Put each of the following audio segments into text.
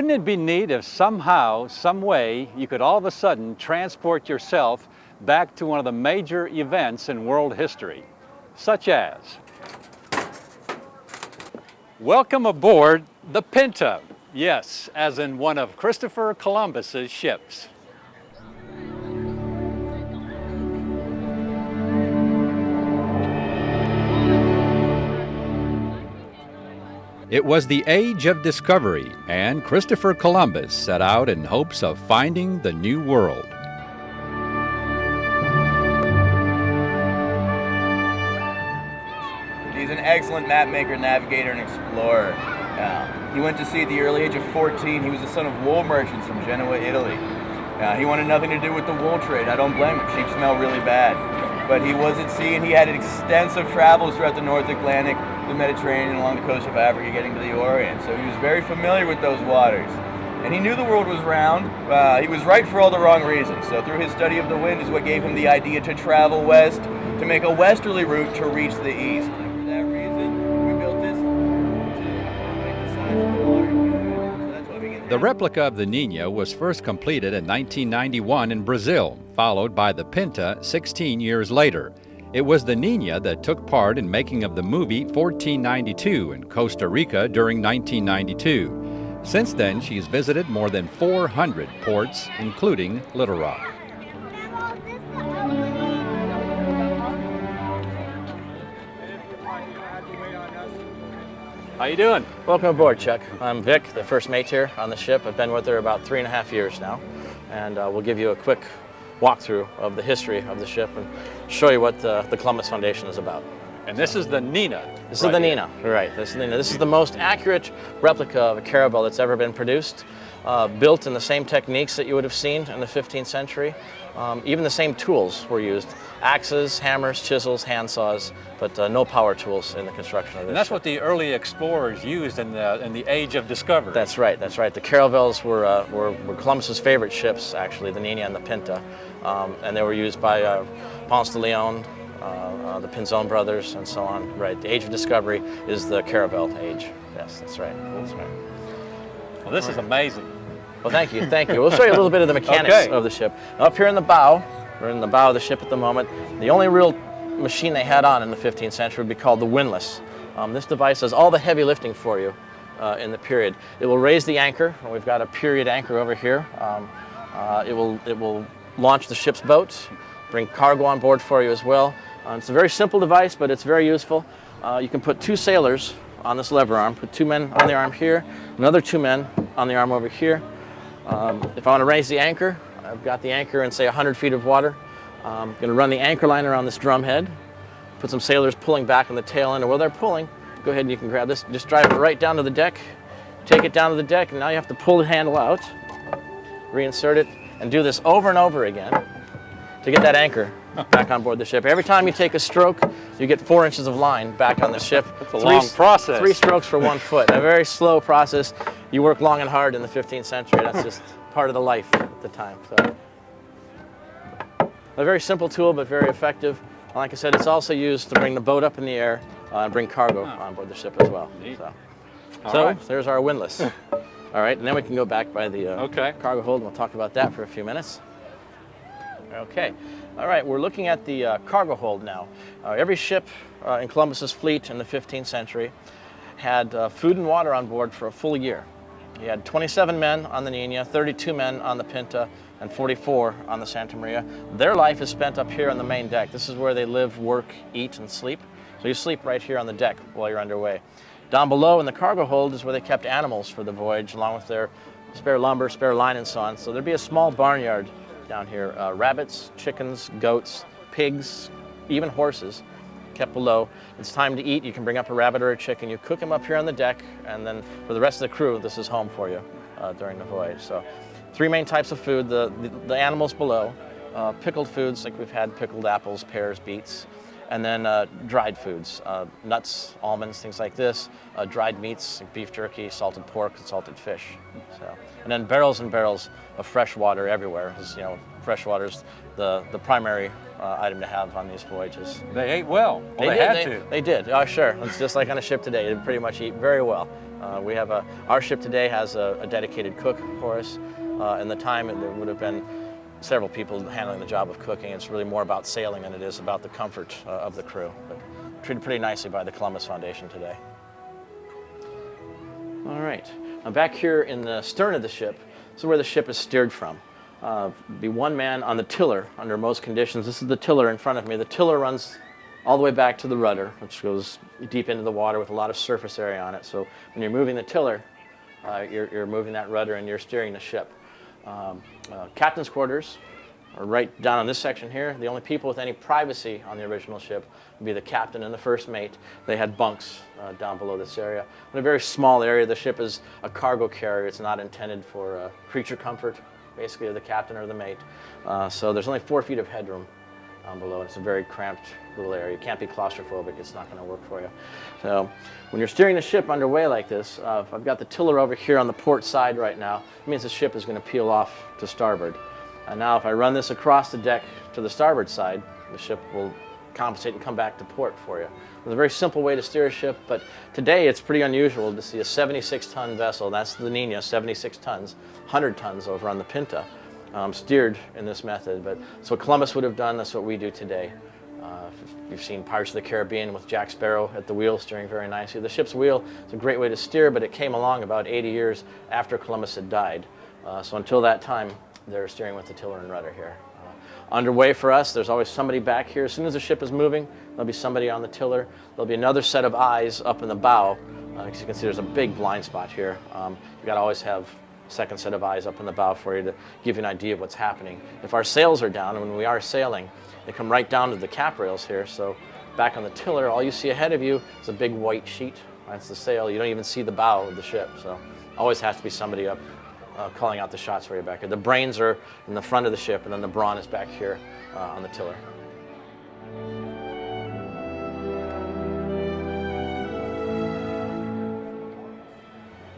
Wouldn't it be neat if somehow, some way, you could all of a sudden transport yourself back to one of the major events in world history, such as, welcome aboard the Pinta. Yes, as in one of Christopher Columbus's ships. It was the age of discovery, and Christopher Columbus set out in hopes of finding the New World. He's an excellent map maker, navigator, and explorer. He went to sea at the early age of 14. He was the son of wool merchants from Genoa, Italy. He wanted nothing to do with the wool trade. I don't blame him. Sheep smell really bad. But he was at sea, and he had extensive travels throughout the North Atlantic, the Mediterranean, along the coast of Africa, getting to the Orient. So he was very familiar with those waters. And he knew the world was round. He was right for all the wrong reasons. So through his study of the wind is what gave him the idea to travel west, to make a westerly route to reach the east. And for that reason, we built this to make the size of the water. So that's why we get The replica of the Nina was first completed in 1991 in Brazil, followed by the Pinta 16 years later. It was the Nina that took part in making of the movie 1492 in Costa Rica during 1992. Since then, she's visited more than 400 ports, including Little Rock. How you doing? Welcome aboard, Chuck. I'm Vic, the first mate here on the ship. I've been with her about 3.5 years now, and we'll give you a quick walkthrough of the history of the ship and show you what the Columbus Foundation is about. And this is the Nina. This is the Nina, right? This is the Nina. This is the most accurate replica of a caravel that's ever been produced, built in the same techniques that you would have seen in the 15th century. Even the same tools were used: axes, hammers, chisels, hand saws, but no power tools in the construction of this. And that's ship. what the early explorers used in the age of discovery. That's right. That's right. The caravels were Columbus's favorite ships, actually, the Nina and the Pinta, and they were used by Ponce de Leon, the Pinzon brothers, and so on. Right. The age of discovery is the caravel age. Yes, that's right. That's right. Well, this is amazing. Well, thank you. Thank you. We'll show you a little bit of the mechanics of the ship. Up here in the bow, we're in the bow of the ship at the moment. The only real machine they had on in the 15th century would be called the windlass. This device does all the heavy lifting for you in the period. It will raise the anchor. We've got a period anchor over here. It will launch the ship's boat, bring cargo on board for you as well. It's a very simple device, but it's very useful. You can put 2 sailors on this lever arm, put 2 men on the arm here, another 2 men on the arm over here. If I want to raise the anchor, I've got the anchor in, say, 100 feet of water. I'm going to run the anchor liner on this drum head, put some sailors pulling back on the tail end, and while they're pulling, go ahead and you can grab this, just drive it right down to the deck, take it down to the deck, and now you have to pull the handle out, reinsert it, and do this over and over again to get that anchor back on board the ship. Every time you take a stroke, you get 4 inches of line back on the ship. It's a long process. 3 strokes for 1 foot. A very slow process. You work long and hard in the 15th century. That's just part of the life at the time. So, a very simple tool, but very effective. Like I said, it's also used to bring the boat up in the air and bring cargo on board the ship as well. So there's our windlass. All right, and then we can go back by the cargo hold, and we'll talk about that for a few minutes. Okay. All right, we're looking at the cargo hold now. Every ship in Columbus's fleet in the 15th century had food and water on board for a full year. He had 27 men on the Nina, 32 men on the Pinta, and 44 on the Santa Maria. Their life is spent up here on the main deck. This is where they live, work, eat, and sleep. So you sleep right here on the deck while you're underway. Down below in the cargo hold is where they kept animals for the voyage, along with their spare lumber, spare line, and so on. So there'd be a small barnyard down here. Rabbits, chickens, goats, pigs, even horses kept below. It's time to eat. You can bring up a rabbit or a chicken. You cook them up here on the deck, and then for the rest of the crew, this is home for you during the voyage. So 3 main types of food, the animals below, pickled foods, like we've had pickled apples, pears, beets, and then dried foods, nuts, almonds, things like this, dried meats, like beef jerky, salted pork, and salted fish. So, and then barrels and barrels of fresh water everywhere. You know, fresh water's the primary item to have on these voyages. They ate well. They had to. They did. Oh, sure. It's just like on a ship today. They pretty much eat very well. Our ship today has a dedicated cook for us. In the time, there would have been several people handling the job of cooking. It's really more about sailing than it is about the comfort of the crew. But treated pretty nicely by the Columbus Foundation today. All right, now back here in the stern of the ship, this is where the ship is steered from. Be one man on the tiller under most conditions. This is the tiller in front of me. The tiller runs all the way back to the rudder, which goes deep into the water with a lot of surface area on it. So when you're moving the tiller, you're moving that rudder and you're steering the ship. Captain's quarters are right down on this section here. The only people with any privacy on the original ship would be the captain and the first mate. They had bunks down below this area. In a very small area, the ship is a cargo carrier. It's not intended for creature comfort, basically, of the captain or the mate. So there's only 4 feet of headroom down below. It's a very cramped little area. You can't be claustrophobic. It's not going to work for you. So when you're steering the ship underway like this, if I've got the tiller over here on the port side right now, it means the ship is going to peel off to starboard. And now if I run this across the deck to the starboard side, the ship will compensate and come back to port for you. It's a very simple way to steer a ship, but today it's pretty unusual to see a 76-ton vessel. That's the Nina, 76 tons, 100 tons over on the Pinta, steered in this method. But that's what Columbus would have done. That's what we do today. You've seen Pirates of the Caribbean with Jack Sparrow at the wheel steering very nicely. The ship's wheel is a great way to steer, but it came along about 80 years after Columbus had died. So until that time, they're steering with the tiller and rudder here. Underway for us, there's always somebody back here. As soon as the ship is moving, there'll be somebody on the tiller. There'll be another set of eyes up in the bow. As you can see, there's a big blind spot here. You've got to always have a second set of eyes up in the bow for you to give you an idea of what's happening. If our sails are down, and when we are sailing, they come right down to the cap rails here. So back on the tiller, all you see ahead of you is a big white sheet. That's the sail. You don't even see the bow of the ship. So always has to be somebody up calling out the shots for you back here. The brains are in the front of the ship, and then the brawn is back here on the tiller.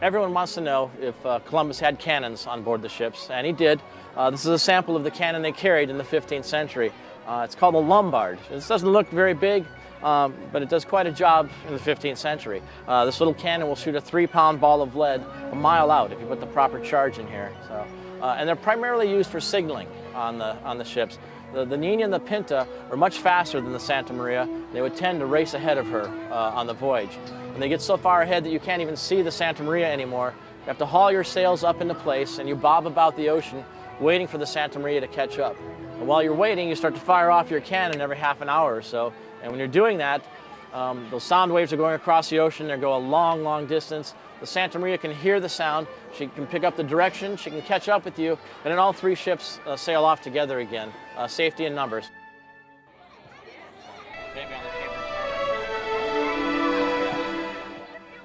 Everyone wants to know if Columbus had cannons on board the ships, and he did. This is a sample of the cannon they carried in the 15th century. It's called a lombard. This doesn't look very big, but it does quite a job in the 15th century. This little cannon will shoot a 3-pound ball of lead a mile out if you put the proper charge in here. So, and they're primarily used for signaling on the ships. The Nina and the Pinta are much faster than the Santa Maria. They would tend to race ahead of her on the voyage. When they get so far ahead that you can't even see the Santa Maria anymore, you have to haul your sails up into place and you bob about the ocean waiting for the Santa Maria to catch up. And while you're waiting, you start to fire off your cannon every half an hour or so. And when you're doing that, those sound waves are going across the ocean. They go a long, long distance. The Santa Maria can hear the sound. She can pick up the direction. She can catch up with you. And then all 3 ships sail off together again. Safety in numbers.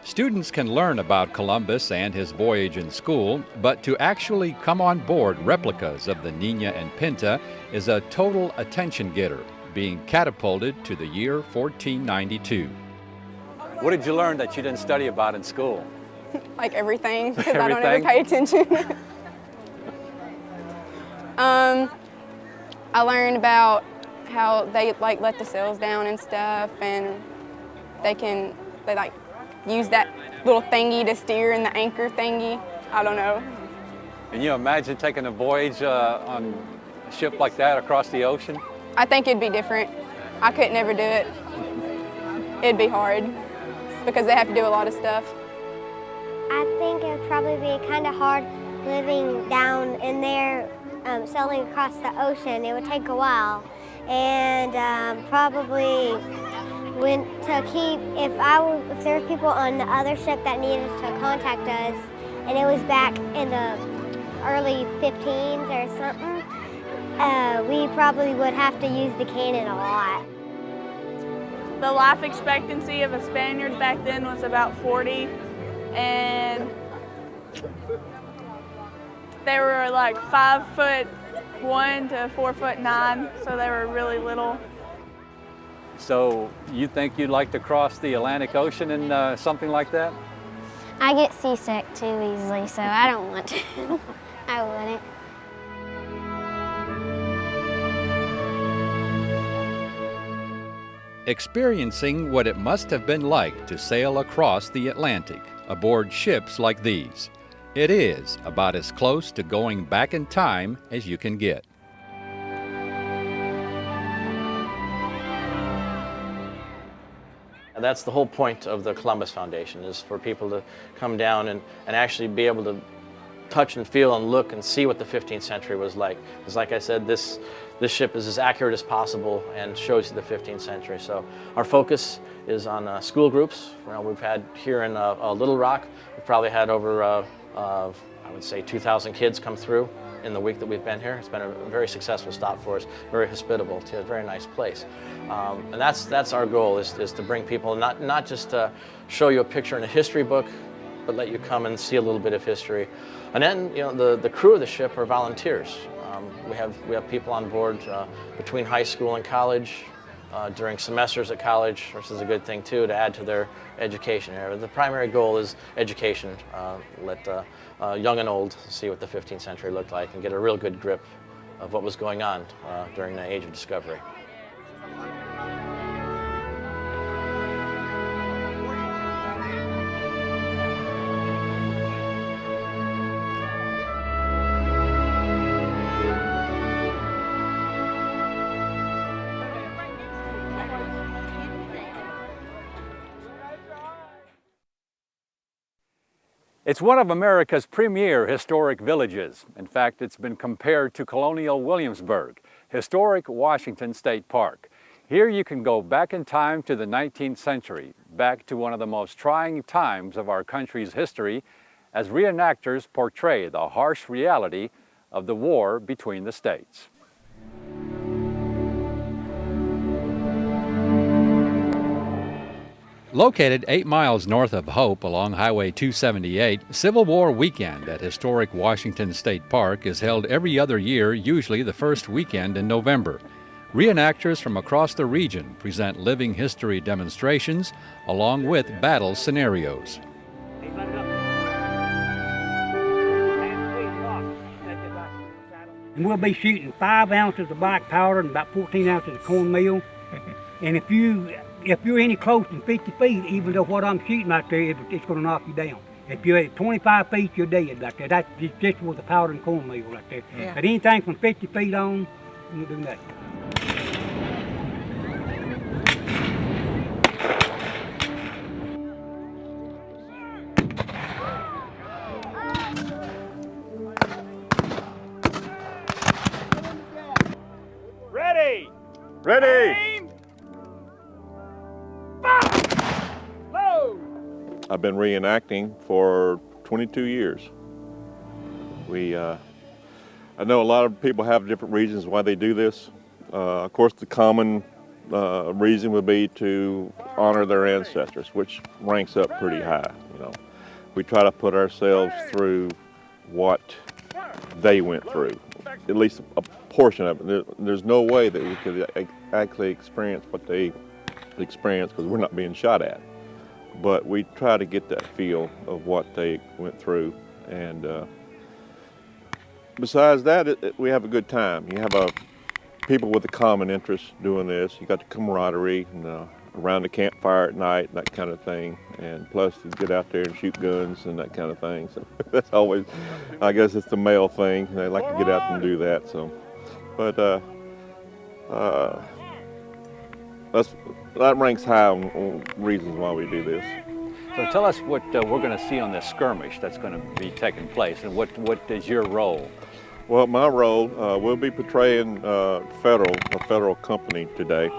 Students can learn about Columbus and his voyage in school, but to actually come on board replicas of the Nina and Pinta is a total attention-getter, being catapulted to the year 1492. What did you learn that you didn't study about in school? Like everything, because I don't ever pay attention. I learned about how they like let the sails down and stuff, and they like use that little thingy to steer and the anchor thingy. I don't know. Can you imagine taking a voyage on a ship like that across the ocean? I think it'd be different. I could never do it. It'd be hard because they have to do a lot of stuff. I think it would probably be kind of hard living down in there, sailing across the ocean. It would take a while, and probably if there were people on the other ship that needed to contact us, and it was back in the early 15s or something, we probably would have to use the cannon a lot. The life expectancy of a Spaniard back then was about 40, and they were like 5'1" to 4'9", so they were really little. So you think you'd like to cross the Atlantic Ocean in something like that? I get seasick too easily, so I don't want to. I wouldn't. Experiencing what it must have been like to sail across the Atlantic aboard ships like these. It is about as close to going back in time as you can get. And that's the whole point of the Columbus Foundation, is for people to come down and actually be able to touch and feel and look and see what the 15th century was like. Because like I said, this ship is as accurate as possible and shows you the 15th century. So our focus is on school groups. We've had here in Little Rock, we've probably had over, I would say 2,000 kids come through in the week that we've been here. It's been a very successful stop for us, very hospitable, to a very nice place. And that's our goal, is to bring people, not just to show you a picture in a history book, but let you come and see a little bit of history. And then, the crew of the ship are volunteers. We have people on board between high school and college, during semesters at college, which is a good thing too, to add to their education area. The primary goal is education. Let young and old see what the 15th century looked like and get a real good grip of what was going on during the Age of Discovery. It's one of America's premier historic villages. In fact, it's been compared to colonial Williamsburg, historic Washington State Park. Here you can go back in time to the 19th century, back to one of the most trying times of our country's history, as reenactors portray the harsh reality of the war between the states. Located 8 miles north of Hope along Highway 278, Civil War Weekend at historic Washington State Park is held every other year, usually the first weekend in November. Reenactors from across the region present living history demonstrations along with battle scenarios. And we'll be shooting 5 ounces of black powder and about 14 ounces of cornmeal. And if you're any closer than 50 feet, even though what I'm shooting right there, it's going to knock you down. If you're at 25 feet, you're dead right there. That's just with the powder and cornmeal right there. Yeah. But anything from 50 feet on, you won't do nothing. Ready! Ready! Aim! I've been reenacting for 22 years. I know a lot of people have different reasons why they do this. Of course, the common reason would be to honor their ancestors, which ranks up pretty high. We try to put ourselves through what they went through, at least a portion of it. There's no way that we could actually experience what they experienced because we're not being shot at. But we try to get that feel of what they went through. And besides that, we have a good time. You have people with a common interest doing this. You got the camaraderie and around the campfire at night, that kind of thing. And plus, you get out there and shoot guns and that kind of thing. So that's always, I guess it's the male thing. They like to get out and do that. So, but that ranks high on reasons why we do this. So tell us what we're going to see on this skirmish that's going to be taking place, and what is your role? Well, my role, we'll be portraying a federal company today.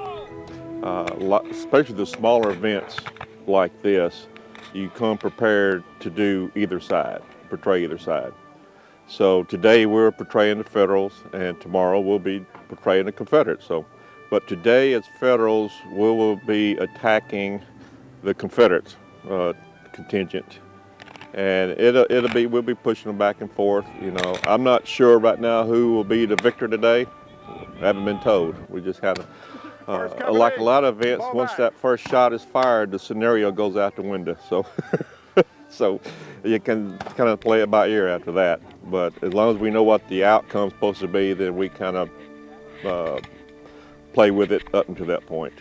Especially the smaller events like this, you come prepared to do either side, portray either side. So today we're portraying the Federals, and tomorrow we'll be portraying the Confederates. But today as Federals, we will be attacking the Confederates contingent, and we'll be pushing them back and forth. I'm not sure right now who will be the victor today. I haven't been told. We just kind of, like a lot of events, once that first shot is fired, the scenario goes out the window. So you can kind of play it by ear after that. But as long as we know what the outcome's supposed to be, then we kind of play with it up until that point.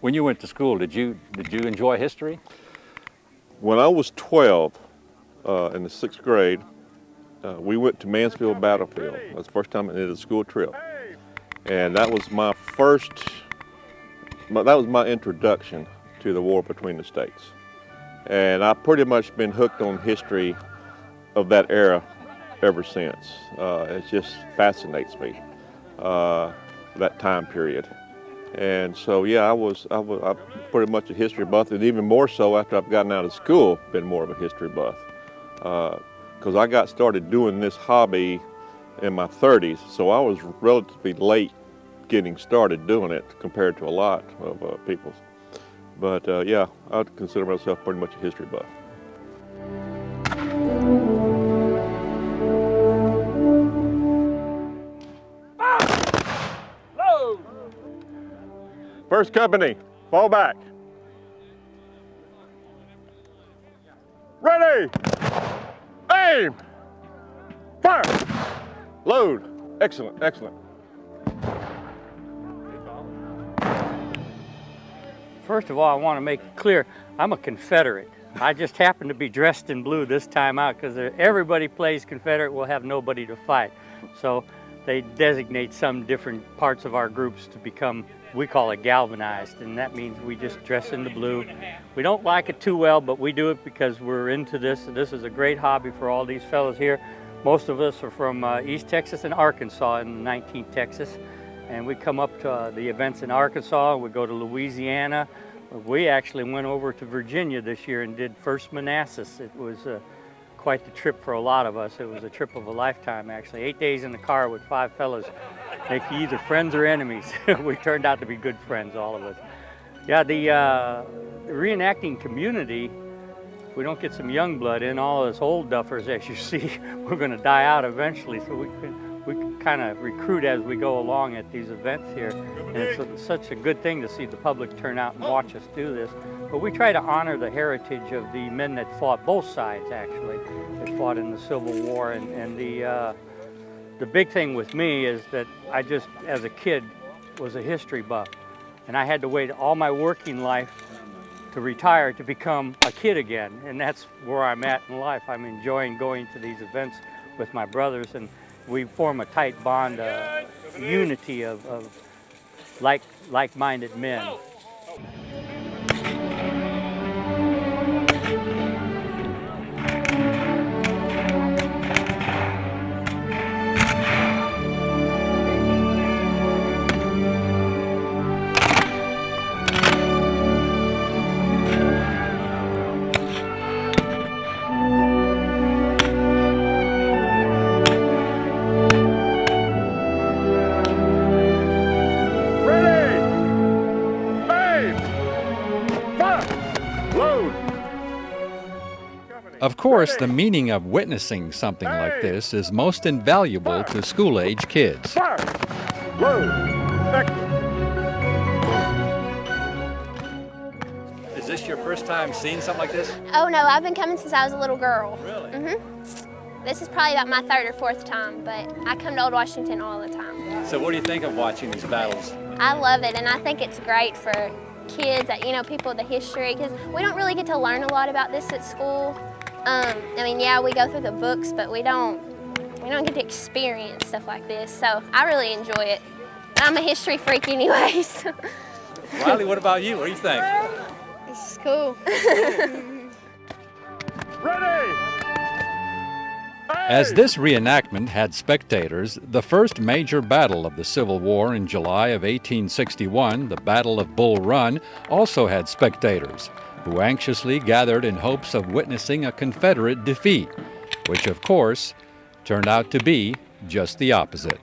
When you went to school, did you enjoy history? When I was 12, in the 6th grade, we went to Mansfield Battlefield. That was the first time I did a school trip. And that was my that was my introduction to the war between the states. And I've pretty much been hooked on history of that era ever since. It just fascinates me, that time period. And so, yeah, I'm pretty much a history buff, and even more so after I've gotten out of school, been more of a history buff. Because I got started doing this hobby in my 30s, so I was relatively late getting started doing it compared to a lot of people. But yeah, I'd consider myself pretty much a history buff. Load! First company, fall back. Ready, aim, fire, load. Excellent, excellent. First of all, I want to make it clear, I'm a Confederate. I just happen to be dressed in blue this time out because everybody plays Confederate, we'll have nobody to fight. So they designate some different parts of our groups to become, we call it galvanized, and that means we just dress in the blue. We don't like it too well, but we do it because we're into this. This is a great hobby for all these fellows here. Most of us are from East Texas and Arkansas in 19th Texas. And we come up to the events in Arkansas, we go to Louisiana. We actually went over to Virginia this year and did First Manassas. It was quite the trip for a lot of us. It was a trip of a lifetime, actually. 8 days in the car with 5 fellows. Make you either friends or enemies. We turned out to be good friends, all of us. Yeah, the reenacting community, if we don't get some young blood in, all us old duffers, as you see, we're gonna die out eventually. So we can kind of recruit as we go along at these events here. And it's such a good thing to see the public turn out and watch us do this. But we try to honor the heritage of the men that fought, both sides actually, that fought in the Civil War. And the big thing with me is that I just, as a kid, was a history buff. And I had to wait all my working life to retire to become a kid again. And that's where I'm at in life. I'm enjoying going to these events with my brothers, and we form a tight bond, unity of like-minded men. Of course, the meaning of witnessing something like this is most invaluable to school-age kids. Is this your first time seeing something like this? Oh no, I've been coming since I was a little girl. Really? Mm-hmm. This is probably about my 3rd or 4th time, but I come to Old Washington all the time. So what do you think of watching these battles? I love it, and I think it's great for kids, people, the history, because we don't really get to learn a lot about this at school. I mean, yeah, we go through the books, but we don't get to experience stuff like this. So I really enjoy it. I'm a history freak anyways. Riley, what about you? What do you think? This is cool. Ready! As this reenactment had spectators, the first major battle of the Civil War in July of 1861, the Battle of Bull Run, also had spectators, who anxiously gathered in hopes of witnessing a Confederate defeat, which of course turned out to be just the opposite.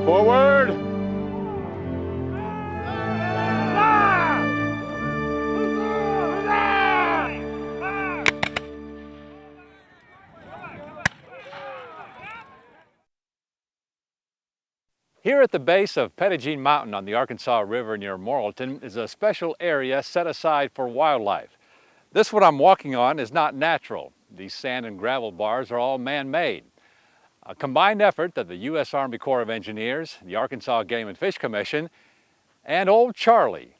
Forward! Here at the base of Pettigene Mountain on the Arkansas River near Morrilton is a special area set aside for wildlife. This one I'm walking on is not natural. These sand and gravel bars are all man-made. A combined effort of the U.S. Army Corps of Engineers, the Arkansas Game and Fish Commission, and Old Charlie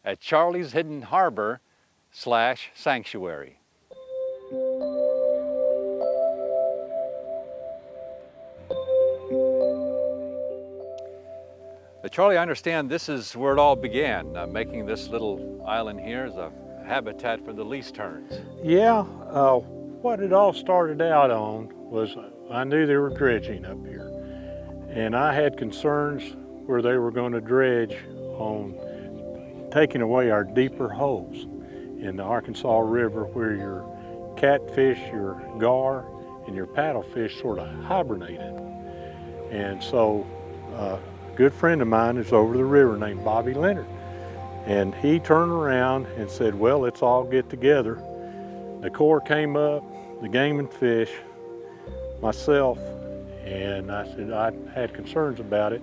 at Charlie's Hidden Harbor pint.org/sanctuary. Charlie, I understand this is where it all began, making this little island here as a habitat for the least terns. Yeah, what it all started out on was I knew they were dredging up here, and I had concerns where they were going to dredge on taking away our deeper holes in the Arkansas River where your catfish, your gar, and your paddlefish sort of hibernated. And so a good friend of mine is over the river named Bobby Leonard, and he turned around and said, well, let's all get together. The Corps came up, the Game and Fish, myself, and I said I had concerns about it.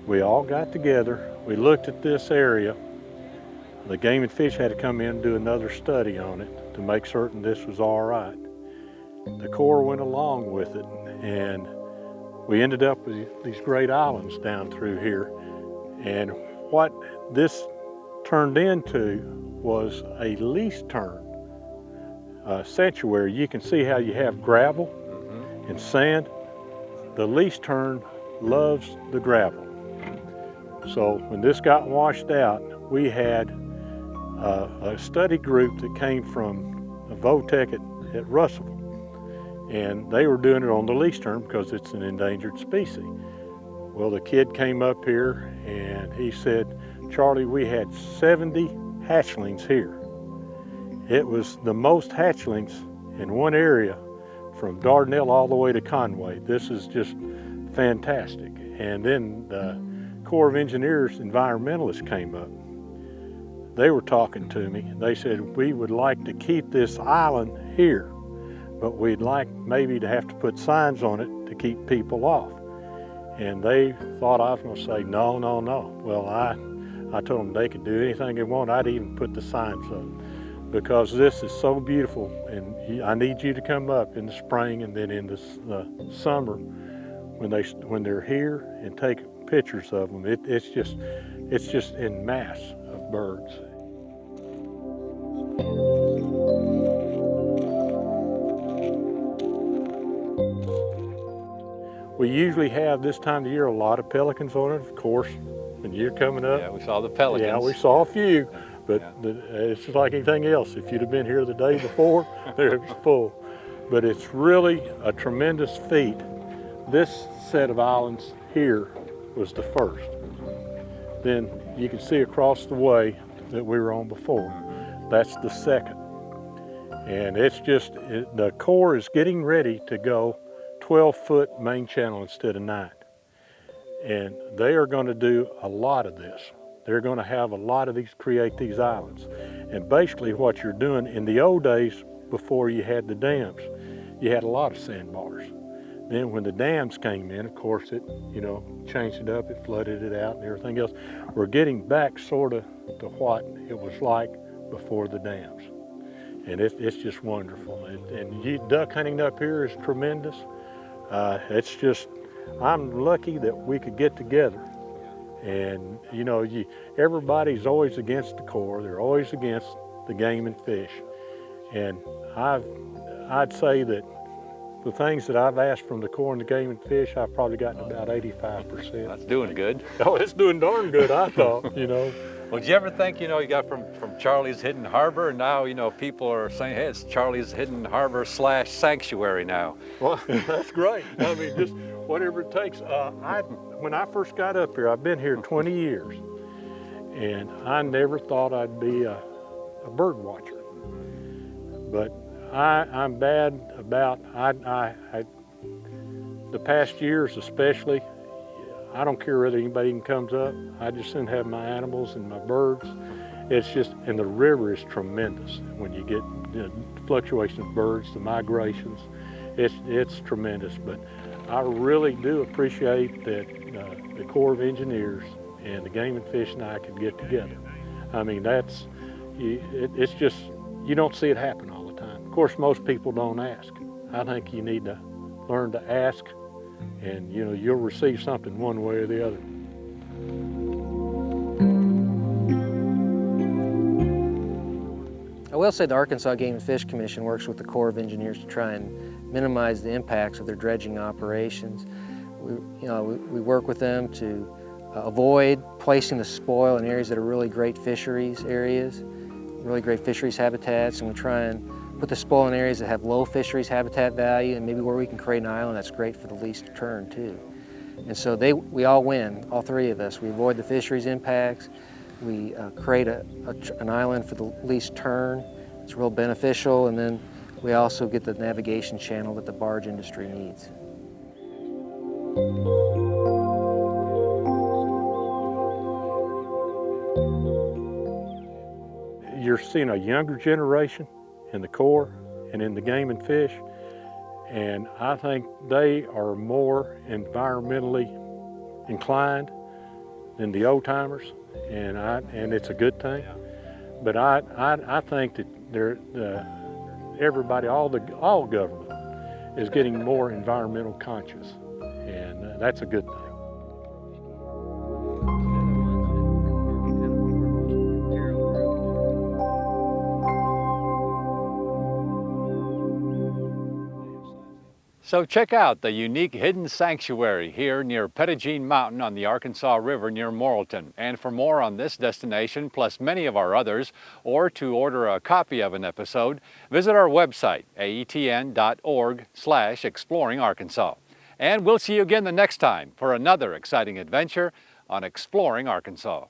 We all got together, we looked at this area. The Game and Fish had to come in and do another study on it to make certain this was all right. The Corps went along with it, and we ended up with these great islands down through here. And what this turned into was a least term sanctuary. You can see how you have gravel and sand. The least term loves the gravel. So when this got washed out, we had a study group that came from Votech at Russellville. And they were doing it on the least term because it's an endangered species. Well, the kid came up here and he said, Charlie, we had 70 hatchlings here. It was the most hatchlings in one area from Dardanelle all the way to Conway. This is just fantastic. And then the Corps of Engineers environmentalists came up. They were talking to me. They said, we would like to keep this island here, but we'd like maybe to have to put signs on it to keep people off. And they thought I was going to say, no, no, no. Well, I told them they could do anything they want. I'd even put the signs up because this is so beautiful, and I need you to come up in the spring and then in the summer when they're here and take pictures of them. It's just in mass of birds. We usually have this time of year a lot of pelicans on it, of course. When you're coming up, yeah, we saw the pelicans. Yeah, we saw a few, but it's just like anything else. If you'd have been here the day before, they're full. But it's really a tremendous feat. This set of islands here was the first. Then you can see across the way that we were on before. That's the second. And it's just, the Corps is getting ready to go 12-foot main channel instead of 9. And they are going to do a lot of this. They're going to have a lot of these, create these islands. And basically what you're doing, in the old days before you had the dams, you had a lot of sandbars. Then when the dams came in, of course, it, changed it up, it flooded it out and everything else. We're getting back sort of to what it was like before the dams. And it's just wonderful. And duck hunting up here is tremendous. It's just, I'm lucky that we could get together. And everybody's always against the Corps. They're always against the Game and Fish. And I'd say that the things that I've asked from the Corps and the Game and Fish, I've probably gotten about 85%. That's doing good. Oh, it's doing darn good, I thought, Well, did you ever think, you got from Charlie's Hidden Harbor, and now, people are saying, hey, it's Charlie's Hidden Harbor / sanctuary now. Well, that's great. I mean, just whatever it takes. When I first got up here, I've been here 20 years, and I never thought I'd be a bird watcher. But I'm bad about, the past years especially, I don't care whether anybody even comes up. I just soon have my animals and my birds. It's just, and the river is tremendous. When you get the fluctuation of birds, the migrations, it's tremendous. But I really do appreciate that the Corps of Engineers and the Game and Fish and I could get together. I mean, it's just, you don't see it happen all the time. Of course, most people don't ask. I think you need to learn to ask, and you'll receive something one way or the other. will say the Arkansas Game and Fish Commission works with the Corps of Engineers to try and minimize the impacts of their dredging operations. We work with them to avoid placing the spoil in areas that are really great fisheries areas, really great fisheries habitats, and we try and put the spoil in areas that have low fisheries habitat value and maybe where we can create an island that's great for the least turn too. And so we all win, all three of us. We avoid the fisheries impacts, we create an island for the least turn. It's real beneficial, and then we also get the navigation channel that the barge industry needs. You're seeing a younger generation in the Corps and in the Game and Fish, and I think they are more environmentally inclined than the old timers, and it's a good thing. But I think that everybody, all government, is getting more environmental conscious, and that's a good thing. So check out the unique hidden sanctuary here near Pettigene Mountain on the Arkansas River near Morrilton. And for more on this destination, plus many of our others, or to order a copy of an episode, visit our website, aetn.org/exploringarkansas. And we'll see you again the next time for another exciting adventure on Exploring Arkansas.